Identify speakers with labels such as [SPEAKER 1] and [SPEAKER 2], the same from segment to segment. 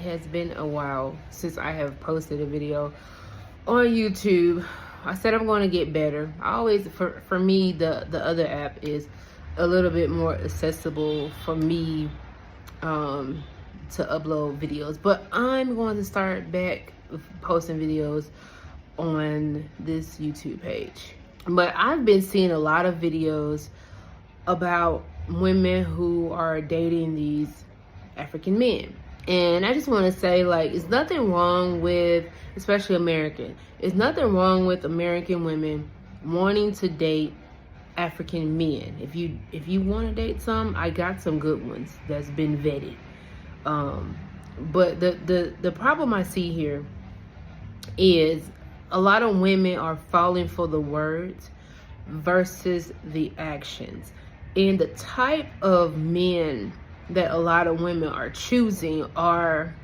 [SPEAKER 1] It has been a while since I have posted a video on YouTube. I said I'm going to get better. I always, for me, the other app is a little bit more accessible for me to upload videos. But I'm going to start back posting videos on this YouTube page. But I've been seeing a lot of videos about women who are dating these African men. And I just want to say, like, it's nothing wrong with, especially American, it's nothing wrong with American women wanting to date African men. If you want to date some, I got some good ones that's been vetted. But the problem I see here is a lot of women are falling for the words versus the actions. And the type of men that a lot of women are choosing are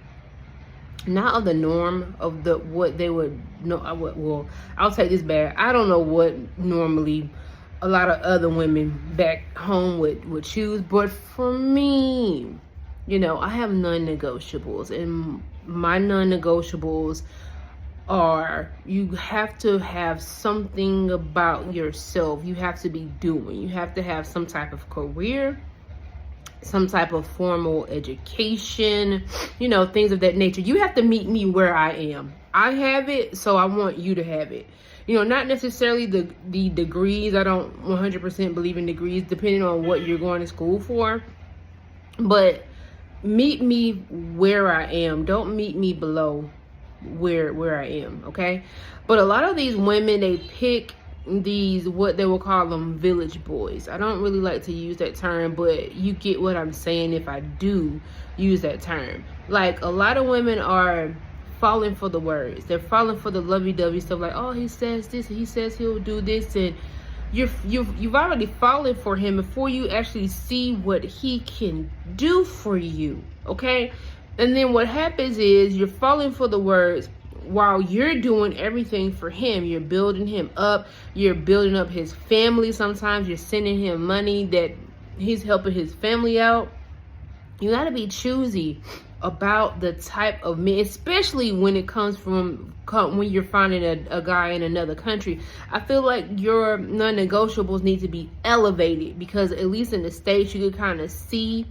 [SPEAKER 1] not of the norm of what they would know. Well, I'll take this back. I don't know what normally a lot of other women back home would choose, but for me, I have non-negotiables, and my non-negotiables are, you have to have something about yourself. You have to be doing. You have to have some type of career, some type of formal education, things of that nature. You have to meet me where I am. I have it, so I want you to have it. Not necessarily the degrees. I don't 100% believe in degrees, depending on what you're going to school for. But meet me where I am. Don't meet me below where I am, okay? But a lot of these women, they pick these, what they will call them, village boys. I don't really like to use that term, but you get what I'm saying if I do use that term. Like, a lot of women are falling for the words. They're falling for the lovey-dovey stuff, like, oh, he says this, he says he'll do this, and you've already fallen for him before you actually see what he can do for you, okay? And then what happens is you're falling for the words while you're doing everything for him. You're building him up. You're building up his family. Sometimes you're sending him money that he's helping his family out. You got to be choosy about the type of men, especially when it comes from when you're finding a guy in another country. I feel like your non-negotiables need to be elevated, because at least in the States you can kind of see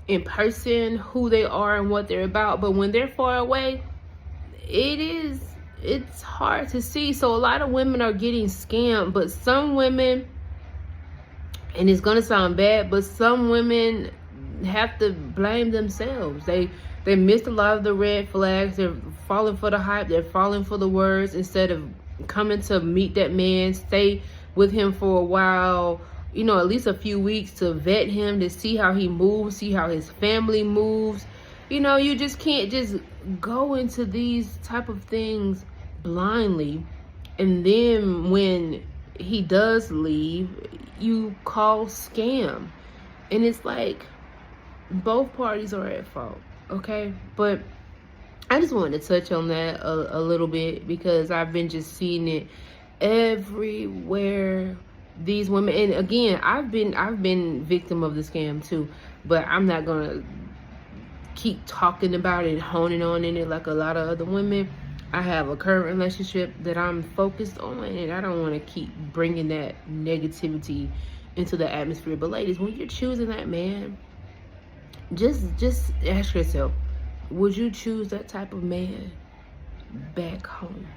[SPEAKER 1] in person who they are and what they're about. But when they're far away, it's hard to see. So a lot of women are getting scammed. But some women, and it's gonna sound bad, but some women have to blame themselves. They missed a lot of the red flags. They're falling for the hype. They're falling for the words instead of coming to meet that man, stay with him for a while, at least a few weeks, to vet him, to see how he moves, see how his family moves. You just can't just go into these type of things blindly. And then when he does leave, you call scam. And it's like, both parties are at fault, okay? But I just wanted to touch on that a little bit, because I've been just seeing it everywhere. These women, and again, I've been victim of the scam too, but I'm not gonna keep talking about it, honing on in it like a lot of other women. I have a current relationship that I'm focused on, and I don't want to keep bringing that negativity into the atmosphere. But ladies, when you're choosing that man, just ask yourself, would you choose that type of man back home?